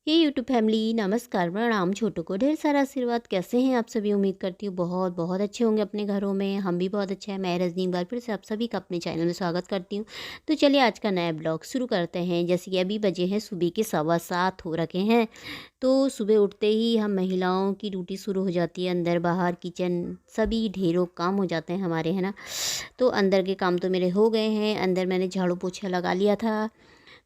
हे YouTube family, नमस्कार, प्रणाम, छोटों को ढेर सारा आशीर्वाद। कैसे हैं आप सभी? उम्मीद करती हूँ बहुत बहुत अच्छे होंगे अपने घरों में। हम भी बहुत अच्छे हैं। मैं रजनी एक बार फिर से आप सभी का अपने चैनल में स्वागत करती हूँ। तो चलिए आज का नया ब्लॉग शुरू करते हैं। जैसे कि अभी बजे हैं सुबह के 7:15 हो रखे हैं। तो सुबह उठते ही हम महिलाओं की ड्यूटी शुरू हो जाती है। अंदर बाहर किचन सभी ढेरों काम हो जाते हैं हमारे, है ना। तो अंदर के काम तो मेरे हो गए हैं। अंदर मैंने झाड़ू पोछा लगा लिया था।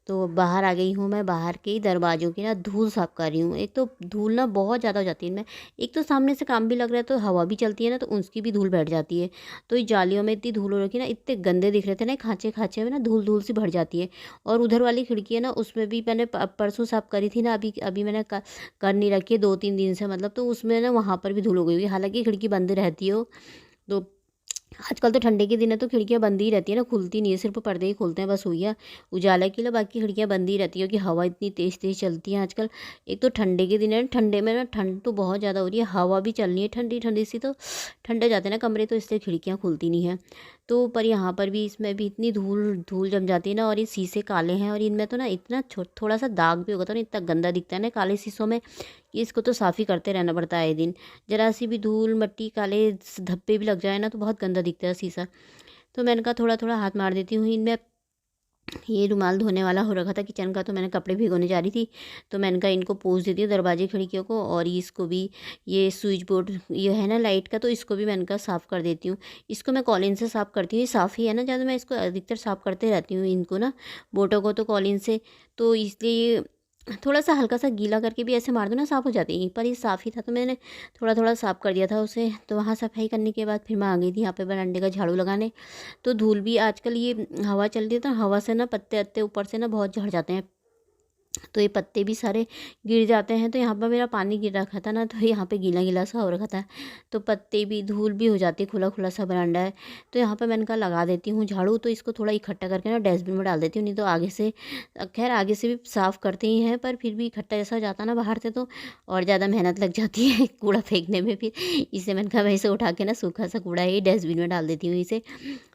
तो बाहर आ गई हूँ। मैं बाहर के ही दरवाज़ों की ना धूल साफ़ कर रही हूँ। एक तो धूल ना बहुत ज़्यादा हो जाती है इनमें। एक तो सामने से काम भी लग रहा है तो हवा भी चलती है ना, तो उसकी भी धूल बैठ जाती है। तो इस जालियों में इतनी धूल हो रखी है ना, इतने गंदे दिख रहे थे ना, खाँचे खाँचे में ना धूल धूल सी भर जाती है। और उधर वाली खिड़की है ना, उसमें भी मैंने परसों साफ़ करी थी ना, अभी अभी मैंने कर नहीं रखी है 2-3 दिन से, मतलब। तो उसमें ना वहाँ पर भी धूल हो गई हुई है। हालाँकि खिड़की बंद रहती हो तो आजकल तो ठंडे के दिन है तो खिड़कियाँ बंद ही रहती है ना, खुलती नहीं है। सिर्फ पर्दे ही खुलते हैं बस, हुई है उजाला के लिए। बाकी खिड़कियाँ बंद ही रहती है क्योंकि हवा इतनी तेज़ तेज़ चलती है आजकल। एक तो ठंडे के दिन है, ठंडे में ना ठंड तो बहुत ज़्यादा हो रही है, हवा भी चल रही है ठंडी ठंडी सी, तो ठंडे जाते हैं ना कमरे, तो इसलिए खिड़कियाँ खुलती नहीं है। तो पर यहाँ पर भी, इसमें भी इतनी धूल धूल जम जाती है ना। और ये शीशे काले हैं और इनमें तो ना इतना थोड़ा सा दाग भी होगा तो ना इतना गंदा दिखता है ना काले शीशों में, कि इसको तो साफ़ ही करते रहना पड़ता है आए दिन। ज़रा सी भी धूल मट्टी काले धब्बे भी लग जाए ना तो बहुत गंदा दिखता है शीशा। तो मैंने कहा थोड़ा थोड़ा हाथ मार देती हूँ इनमें। ये रुमाल धोने वाला हो रखा था किचन का, तो मैंने कपड़े भिगोने जा रही थी, तो मैंने कहा इनको पोंछ देती हूँ दरवाजे खिड़कियों को। और इसको भी, ये स्विच बोर्ड ये है ना लाइट का, तो इसको भी मैंने कहा साफ़ कर देती हूँ। इसको मैं कॉलिन से साफ़ करती हूँ, ये साफ़ ही है ना ज़्यादा, मैं इसको अधिकतर साफ़ करते रहती हूँ इनको ना, बोटों को तो कॉलिन से। तो इसलिए थोड़ा सा हल्का सा गीला करके भी ऐसे मार दो ना, साफ़ हो जाती है। पर ये साफ़ ही था तो मैंने थोड़ा थोड़ा साफ़ कर दिया था उसे। तो वहाँ सफाई करने के बाद फिर मैं आ गई थी यहाँ पे बरामदे का झाड़ू लगाने। तो धूल भी आजकल, ये हवा चल रही है तो हवा से ना पत्ते अत्ते ऊपर से ना बहुत झड़ जाते हैं, तो ये पत्ते भी सारे गिर जाते हैं। तो यहाँ पर मेरा पानी गिर रखा था ना, तो यहाँ पे गीला गीला सा हो रखा था, तो पत्ते भी धूल भी हो जाती है। खुला खुला सा बरामदा है, तो यहाँ पर मैंने कहा लगा देती हूँ झाड़ू। तो इसको थोड़ा इकट्ठा करके ना डस्टबिन में डाल देती हूँ, नहीं तो आगे से, खैर आगे से भी साफ़ करते ही हैं, पर फिर भी इकट्ठा जैसा हो जाता है ना बाहर से, तो और ज़्यादा मेहनत लग जाती है कूड़ा फेंकने में फिर। इसे मैंने कहा मैं इसे उठा के ना, सूखा सा कूड़ा है ये, डस्टबिन में डाल देती हूँ इसे।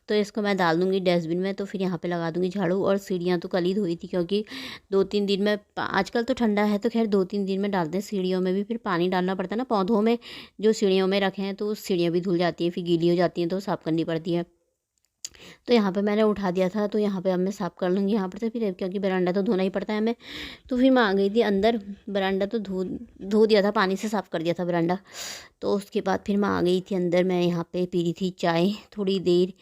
तो इसको मैं डाल दूँगी डस्टबिन में, तो फिर यहाँ पे लगा दूँगी झाड़ू। और सीढ़ियाँ तो कल ही धोई थी क्योंकि 2-3 दिन में, आजकल तो ठंडा है तो खैर 2-3 दिन में डालते हैं। सीढ़ियों में भी फिर पानी डालना पड़ता है ना, पौधों में जो सीढ़ियों में रखे हैं, तो सीढ़ियाँ भी धुल जाती हैं, फिर गीली हो जाती हैं तो साफ़ करनी पड़ती है। तो यहाँ पे मैंने उठा दिया था, तो यहाँ पे अब मैं साफ़ कर लूँगी यहाँ पर से फिर, क्योंकि बरामदा तो धोना ही पड़ता है हमें। तो फिर मैं आ गई थी अंदर। बरामदा तो धो धो दिया था, पानी से साफ़ कर दिया था बरामदा। तो उसके बाद फिर मैं आ गई थी अंदर। मैं यहाँ पे पी रही थी चाय, थोड़ी देर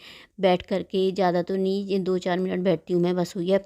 बैठ कर के, ज़्यादा तो नहीं, ये 2-4 मिनट बैठती हूँ मैं, बस हुई है।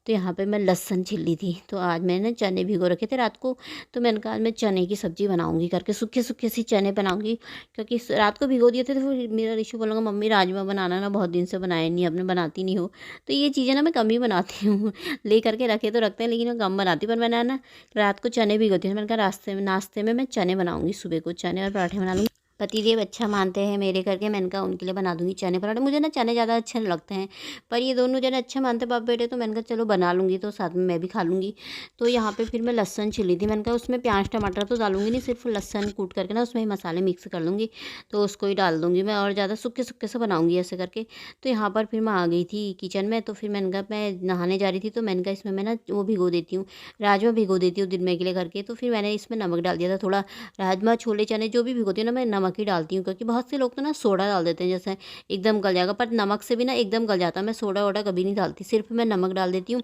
तो यहाँ पे मैं लहसुन छील ली थी। तो आज मैंने चने भिगो रखे थे रात को, तो मैंने कहा आज मैं चने की सब्ज़ी बनाऊँगी करके, सूखे सूखे सी चने बनाऊँगी, क्योंकि रात को भिगो दिए थे। तो फिर मेरा ऋषु बोलूँगा मम्मी राजमा बनाना ना, बहुत दिन से बनाए नहीं आपने, बनाती नहीं हो। तो ये चीज़ें ना मैं कम ही बनाती हूँ ले करके रखे तो रखते हैं, लेकिन मैं कम बनाती हूँ। पर मैंने ना रात को चने भिगोती हूँ, मैंने कहा रास्ते में नाश्ते में मैं चने बनाऊँगी, सुबह को चने और पराठे बना लूँगी। पतिदेव अच्छा मानते हैं मेरे करके, मैंने कहा उनके लिए बना दूँगी चने पराठे। मुझे ना चने ज़्यादा अच्छे नहीं लगते हैं, पर ये दोनों जने अच्छे मानते हैं बाप बेटे, तो मैंने कहा चलो बना लूँगी, तो साथ में मैं भी खा लूँगी। तो यहाँ पे फिर मैं लहसुन छिली थी। मैंने कहा उसमें प्याज टमाटर तो डालूँगी नहीं, सिर्फ लहसुन कूट करके ना उसमें ही मसाले मिक्स कर लूँगी, तो उसको ही डाल दूँगी मैं, और ज़्यादा सूखे सूखे से बनाऊँगी ऐसे करके। तो यहाँ पर फिर मैं आ गई थी किचन में। तो फिर मैंने कहा, मैं नहाने जा रही थी, तो मैंने कहा इसमें मैं ना वो भिगो देती हूँ, राजमा भिगो देती हूँ दिन में के लिए करके। तो फिर मैंने इसमें नमक डाल दिया था थोड़ा। राजमा छोले चने जो भी भिगोती हूँ ना, मैं नमक ही डालती हूँ, क्योंकि बहुत से लोग तो ना सोडा डाल देते हैं, जैसे एकदम गल जाएगा, पर नमक से भी ना एकदम गल जाता है। मैं सोडा वोडा कभी नहीं डालती, सिर्फ मैं नमक डाल देती हूँ।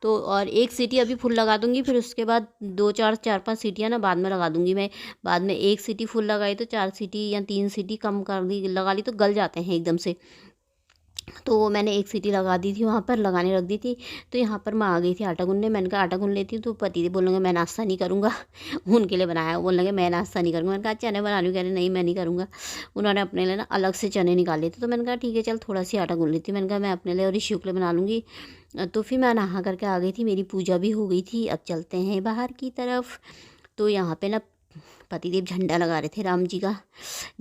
तो और एक सीटी अभी फुल लगा दूँगी, फिर उसके बाद 2-4-4-5 सीटियाँ ना बाद में लगा दूँगी मैं। बाद में एक सीटी फुल लगाई तो 4 सीटी या 3 सीटी कम कर दी, लगा ली तो गल जाते हैं एकदम से। तो मैंने एक सीटी लगा दी थी, वहाँ पर लगाने रख दी थी। तो यहाँ पर मैं आ गई थी आटा गूँधने। मैंने कहा आटा गूँध लेती हूँ, तो पति बोलेंगे मैं नाश्ता नहीं करूँगा उनके लिए बनाया, बोलने लगे मैं नाश्ता नहीं करूँगा। मैंने कहा चने बना रही हूँ, कह रहे नहीं मैं नहीं करूँगा। उन्होंने अपने लिए ना अलग से चने निकाले थे, तो मैंने कहा ठीक है चल थोड़ा सी आटा गूँध लेती हूँ। मैंने कहा मैं अपने लिए और ऋषि के लिए बना लूँगी। तो फिर मैं नहा करके आ गई थी, मेरी पूजा भी हो गई थी। अब चलते हैं बाहर की तरफ। तो यहाँ पे ना पतिदेव झंडा लगा रहे थे, राम जी का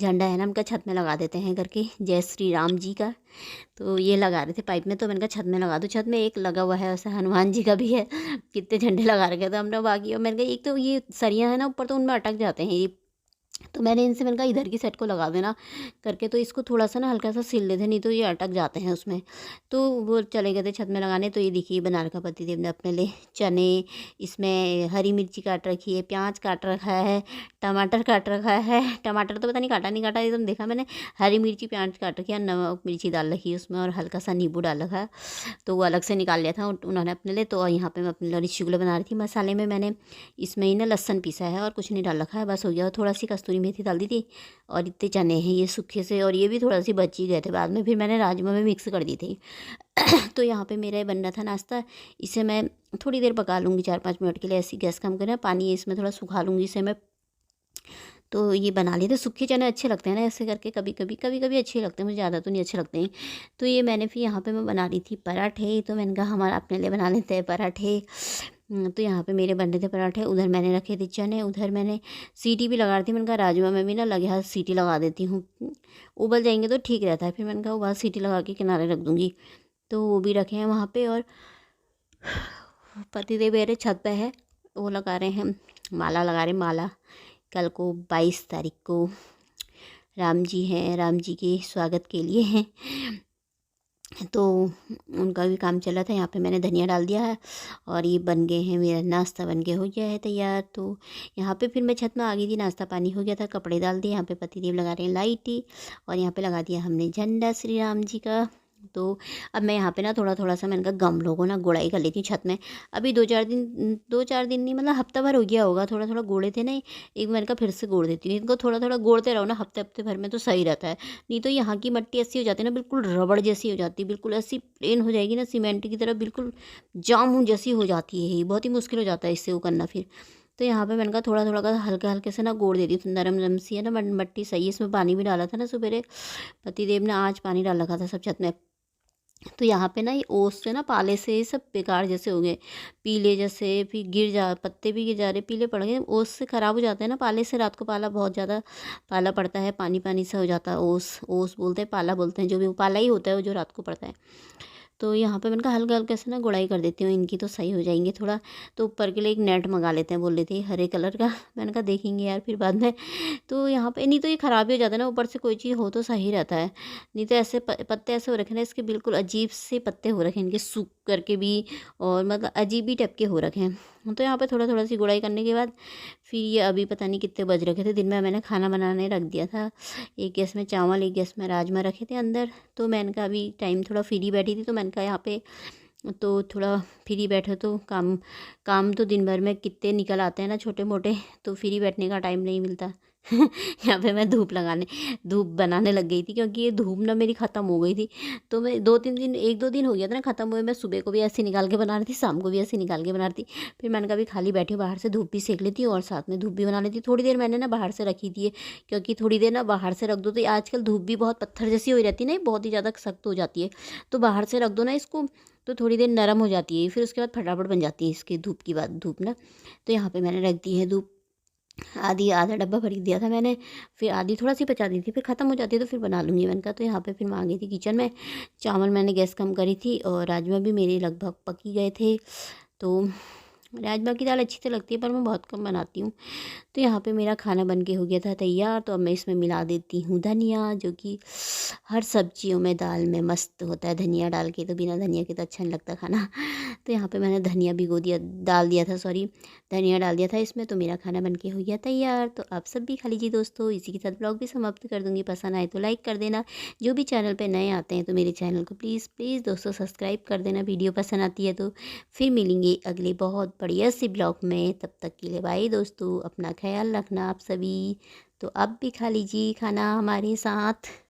झंडा है ना उनका, छत में लगा देते हैं करके, जय श्री राम जी का। तो ये लगा रहे थे पाइप में, तो मैंने कहा छत में लगा दो। छत में एक लगा हुआ है वैसे, हनुमान जी का भी है। कितने झंडे लगा रखे थे हमने बाकी। और मैंने कहा एक तो ये सरियाँ है ना ऊपर, तो उनमें अटक जाते हैं ये तो मैंने कहा इधर की साइड को लगा देना करके, तो इसको थोड़ा सा ना हल्का सा सिल लेते, नहीं तो ये अटक जाते हैं उसमें। तो वो चले गए थे छत में लगाने। तो ये देखिए बना रखा पतिदेव ने अपने लिए चने, इसमें हरी मिर्ची काट रखी है, प्याज काट रखा है, टमाटर काट रखा है। टमाटर तो पता नहीं काटा नहीं काटा, एकदम देखा मैंने। हरी मिर्ची प्याज काट रखी है, नमक मिर्ची डाल रखी है उसमें, और हल्का सा नींबू डाल रखा है। तो वो अलग से निकाल लिया था उन्होंने अपने लिए। तो यहाँ पे मैं अपने लिए रसगुल्ला बना रही थी। मसाले में मैंने इसमें ही ना लहसुन पीसा है और कुछ नहीं डाल रखा है, बस हो गया। और थोड़ा सी कस्तूरी मेथी डाल दी थी, और इतने चने हैं ये सूखे से, और ये भी थोड़ा सी बच ही गए थे बाद में, फिर मैंने राजमा में मिक्स कर दी थी। तो यहाँ पे मेरा ये बन रहा था नाश्ता। इसे मैं थोड़ी देर पका लूँगी, 4-5 मिनट के लिए। ऐसी गैस कम करना, पानी इसमें थोड़ा सुखा लूँगी इसे मैं। तो ये बना लिए थे। सूखे चने अच्छे लगते हैं ना ऐसे करके, कभी कभी अच्छे लगते हैं, मुझे ज़्यादा तो नहीं अच्छे लगते हैं। तो ये मैंने फिर यहाँ पे मैं बना रही थी पराठे। तो मैंने कहा हमारा अपने लिए बना लेते हैं पराठे। तो यहाँ पे मेरे बन रहे थे पराठे, उधर मैंने रखे थे चने, उधर मैंने सीटी भी लगा रही थी। मैंने कहा राजमा में भी ना लगे हाथ सीटी लगा देती हूँ, उबल जाएंगे तो ठीक रहता है। फिर मैंने कहा वहाँ सीटी लगा के किनारे रख दूँगी। तो वो भी रखे हैं वहाँ पे। और पतिदेव मेरे छत पे है, वो लगा रहे हैं माला, लगा रहे माला। कल को 22 तारीख को राम जी हैं, राम जी के स्वागत के लिए हैं, तो उनका भी काम चला था। यहाँ पे मैंने धनिया डाल दिया है, और ये बन गए हैं, मेरा नाश्ता बन के हो गया है तैयार। तो यहाँ पे फिर मैं छत में आ गई थी, नाश्ता पानी हो गया था, कपड़े डाल दिए। यहाँ पे पतिदेव लगा रहे हैं लाइट, और यहाँ पे लगा दिया हमने झंडा श्री राम जी का। तो अब मैं यहाँ पे ना थोड़ा थोड़ा सा मैंने कहा गमलों को ना गुड़ाई कर लेती हूँ छत में। अभी 2-4 दिन नहीं, मतलब हफ्ता भर हो गया होगा, थोड़ा थोड़ा गोड़े थे ना, एक मैंने कहा फिर से गोड़ देती हूँ इनको। थोड़ा थोड़ा गोड़ते रहो ना हफ्ते हफ्ते भर में, तो सही रहता है। नहीं तो यहाँ की मिट्टी ऐसी हो जाती है ना, बिल्कुल रबड़ जैसी हो जाती है, बिल्कुल ऐसी प्लेन हो जाएगी ना, सीमेंट की तरह बिल्कुल जामुन जैसी हो जाती है। ये बहुत ही मुश्किल हो जाता है इससे वो करना फिर। तो यहाँ पे मैंने कहा थोड़ा थोड़ा का हल्के हल्के से ना गोड़ देती हूँ, नरम नरम सी है ना मिट्टी, सही है। इसमें पानी भी डाला था ना सुबह, पतिदेव ने आज पानी डाल रखा था सब छत में। तो यहाँ पे ना ये ओस से ना, पाले से ये सब बेकार जैसे हो गए, पीले जैसे, फिर गिर जा, पत्ते भी गिर जा रहे, पीले पड़ गए। ओस से ख़राब हो जाते हैं ना, पाले से। रात को पाला बहुत ज़्यादा पाला पड़ता है, पानी पानी सा हो जाता है। ओस ओस बोलते हैं, पाला बोलते हैं, जो भी वो पाला ही होता है वो जो रात को पड़ता है। तो यहाँ पे मैंने कहा हल्का हल्का से ना गुड़ाई कर देती हूँ इनकी, तो सही हो जाएंगे थोड़ा। तो ऊपर के लिए एक नेट मंगा लेते हैं बोल रहे थे, हरे कलर का। मैंने कहा देखेंगे यार फिर बाद में। तो यहाँ पे नहीं तो ये ख़राब ही हो जाता है ना, ऊपर से कोई चीज़ हो तो सही रहता है। नहीं तो ऐसे पत्ते ऐसे हो रखे ना इसके, बिल्कुल अजीब से पत्ते हो रखे हैं इनके, सूख करके भी, और मतलब अजीब ही टाइप के हो रखे हैं। तो यहाँ पे थोड़ा थोड़ा सी गुड़ाई करने के बाद फिर ये अभी पता नहीं कितने बज रखे थे, दिन में मैंने खाना बनाने रख दिया था। एक गैस में चावल, एक गैस में राजमा रखे थे अंदर। तो मैंने कहा अभी टाइम थोड़ा फ्री बैठी थी, तो मैंने कहा यहाँ पे तो थोड़ा फ्री बैठे तो काम काम तो दिन भर में कितने निकल आते हैं ना छोटे मोटे, तो फ्री बैठने का टाइम नहीं मिलता। यहाँ पे मैं धूप बनाने लग गई थी, क्योंकि ये धूप ना मेरी ख़त्म हो गई थी। तो मैं 2-3 दिन, 1-2 दिन हो गया था ना ख़त्म हुए। मैं सुबह को भी ऐसे निकाल के बना रही थी, शाम को भी ऐसे निकाल के बना रही थी। फिर मैंने कहा भी खाली बैठी बाहर से धूप भी सेक लेती हूँ, और साथ में धूप भी बना लेती। थोड़ी देर मैंने ना बाहर से रखी थी, क्योंकि थोड़ी देर ना बाहर से रख दो तो आजकल धूप भी बहुत पत्थर जैसी हो रहती है ना, बहुत ही ज़्यादा सख्त हो जाती है। तो बाहर से रख दो ना इसको, तो थोड़ी देर नरम हो जाती है, फिर उसके बाद फटाफट बन जाती है इसकी धूप की बात धूप ना। तो यहाँ पे मैंने रख दी है धूप, आधा डब्बा भर दिया था मैंने, फिर आधी थोड़ा सी बचा दी थी, फिर ख़त्म हो जाती है तो फिर बना लूँगी मैंने कहा। तो यहाँ पे फिर मैं आ गई थी किचन में। चावल मैंने गैस कम करी थी, और राजमा भी मेरे लगभग पक ही गए थे। तो राजमा की दाल अच्छी तो लगती है, पर मैं बहुत कम बनाती हूँ। तो यहाँ पे मेरा खाना बन के हो गया था तैयार। तो अब मैं इसमें मिला देती हूँ धनिया, जो कि हर सब्जियों में, दाल में मस्त होता है धनिया डाल के, तो बिना धनिया के तो अच्छा नहीं लगता खाना। तो यहाँ पे मैंने धनिया डाल दिया था, सॉरी, धनिया डाल दिया था इसमें। तो मेरा खाना बन के हो गया तैयार। तो आप सब भी खा लीजिए दोस्तों। इसी के साथ ब्लॉग भी समाप्त कर दूँगी। पसंद आए तो लाइक कर देना, जो भी चैनल पर नए आते हैं तो मेरे चैनल को प्लीज़ प्लीज़ दोस्तों सब्सक्राइब कर देना, वीडियो पसंद आती है तो। फिर मिलेंगे अगले बहुत बढ़िया सी ब्लॉग में, तब तक के लिए बाय दोस्तों, अपना ख्याल रखना आप सभी। तो अब भी खा लीजिए खाना हमारे साथ।